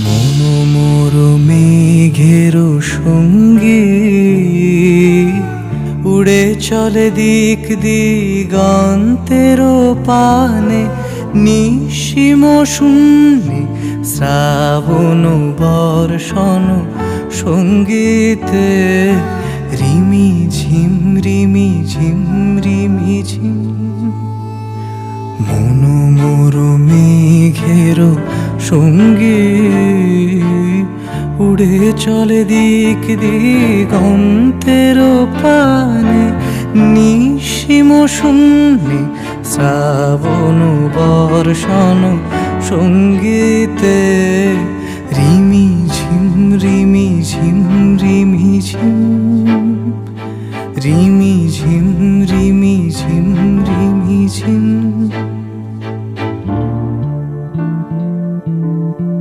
মন মোর মেঘের সঙ্গী, উড়ে চলে দিক দিগন্তের পানে, নিশিম শূন্যে শ্রাবণ বর্ষণ সঙ্গীতে রিমি ঝিম রিমি ঝিম রিমি ঝিম। মন মোর মেঘের সঙ্গী, উড়ে চলে দিক দিগন্তের পানে, নিশিম শূন্যে শ্রাবণ বর্ষণ সঙ্গীতে